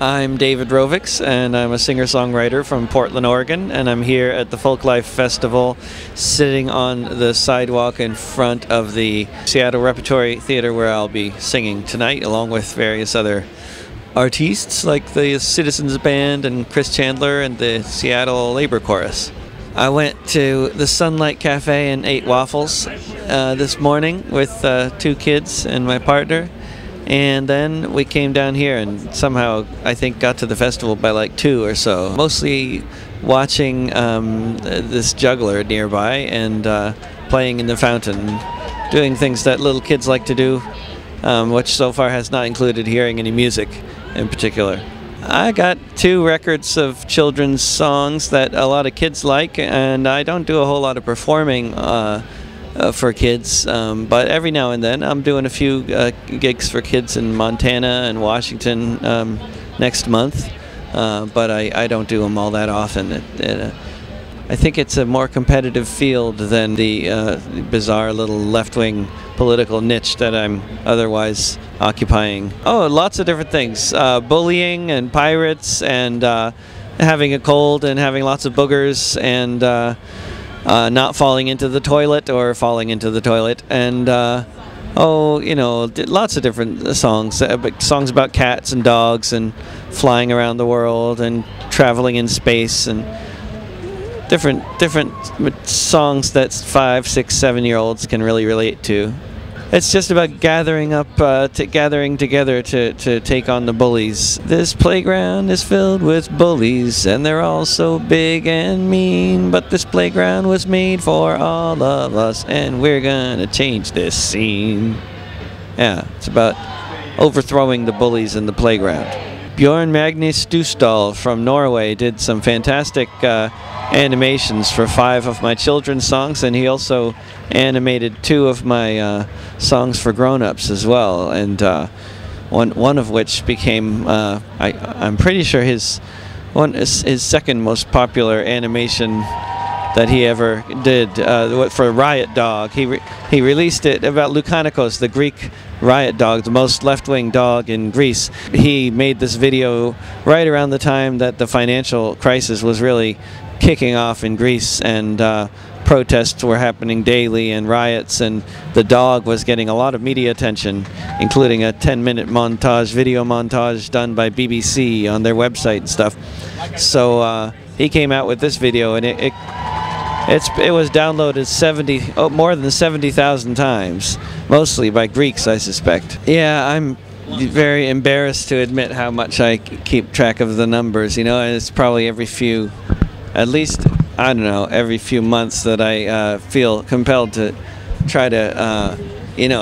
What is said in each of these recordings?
I'm David Rovics, and I'm a singer-songwriter from Portland, Oregon, and I'm here at the Folklife Festival sitting on the sidewalk in front of the Seattle Repertory Theater where I'll be singing tonight along with various other artists like the Citizens Band and Chris Chandler and the Seattle Labor Chorus. I went to the Sunlight Cafe and ate waffles this morning with 2 kids and my partner. And then we came down here and somehow, I think, got to the festival by like 2 or so. Mostly watching this juggler nearby and playing in the fountain, doing things that little kids like to do, which so far has not included hearing any music in particular. I got 2 records of children's songs that a lot of kids like, and I don't do a whole lot of performing for kids, but every now and then I'm doing a few gigs for kids in Montana and Washington next month, but I don't do them all that often. I think it's a more competitive field than the bizarre little left-wing political niche that I'm otherwise occupying. Oh, lots of different things. Bullying and pirates and having a cold and having lots of boogers and not falling into the toilet or falling into the toilet, and lots of different songs. Songs about cats and dogs and flying around the world and traveling in space and different songs that 5, 6, 7-year-olds can really relate to. It's just about gathering together to take on the bullies. This playground is filled with bullies, and they're all so big and mean. But this playground was made for all of us, and we're gonna change this scene. Yeah, it's about overthrowing the bullies in the playground. Bjorn Magnus Dusdal from Norway did some fantastic animations for 5 of my children's songs, and he also animated 2 of my songs for grown-ups as well, and one of which became I'm pretty sure his second most popular animation that he ever did for Riot Dog. He released it about Lukanikos, the Greek Riot Dog, the most left-wing dog in Greece. He made this video right around the time that the financial crisis was really kicking off in Greece, and protests were happening daily and riots, and the dog was getting a lot of media attention, including a 10-minute video montage done by BBC on their website and stuff. So he came out with this video, and it was downloaded more than 70,000 times, mostly by Greeks, I suspect. Yeah, I'm very embarrassed to admit how much I keep track of the numbers, and it's probably every few months that I feel compelled to try to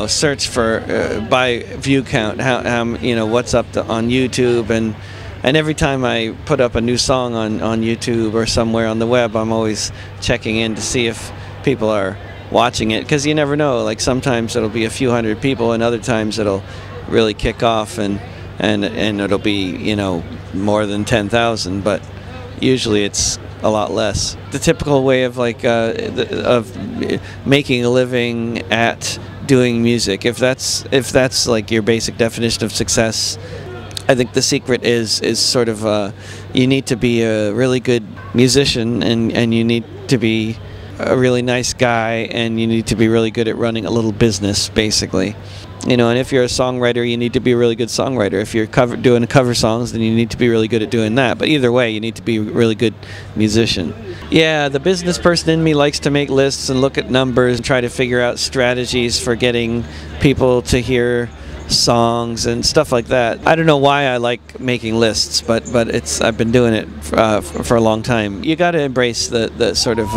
search for by view count how what's up on YouTube, and every time I put up a new song on YouTube or somewhere on the web, I'm always checking in to see if people are watching it, because you never know. Like sometimes it'll be a few hundred people, and other times it'll really kick off and it'll be more than 10,000, but usually it's a lot less. The typical way of making a living at doing music, if that's like your basic definition of success, I think the secret is sort of you need to be a really good musician, and you need to be a really nice guy, and you need to be really good at running a little business, basically. And if you're a songwriter, you need to be a really good songwriter. If you're doing cover songs, then you need to be really good at doing that. But either way, you need to be a really good musician. Yeah, the business person in me likes to make lists and look at numbers and try to figure out strategies for getting people to hear songs and stuff like that. I don't know why I like making lists, but I've been doing it for a long time. You got to embrace the sort of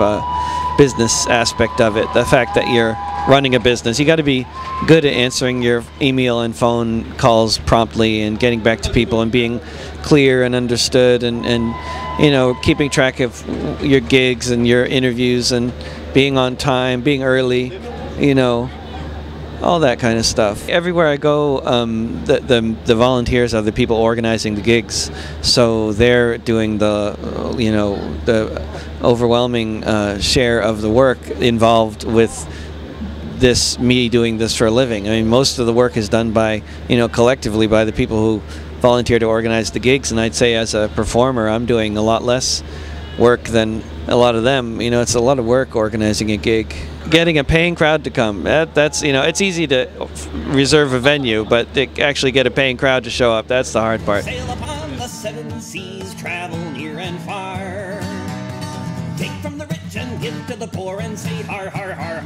business aspect of it, the fact that you're running a business. You got to be good at answering your email and phone calls promptly and getting back to people and being clear and understood, and keeping track of your gigs and your interviews and being on time, being early, all that kind of stuff. Everywhere I go, the volunteers are the people organizing the gigs, so they're doing the overwhelming share of the work involved with me doing this for a living. I mean, most of the work is done by, collectively by the people who volunteer to organize the gigs, and I'd say as a performer, I'm doing a lot less work than a lot of them. You know, it's a lot of work organizing a gig. Getting a paying crowd to come, that's, you know, it's easy to reserve a venue, but to actually get a paying crowd to show up, that's the hard part. Sail upon the 7 seas, travel near and far. Take from the rich and give to the poor and say har, har, har,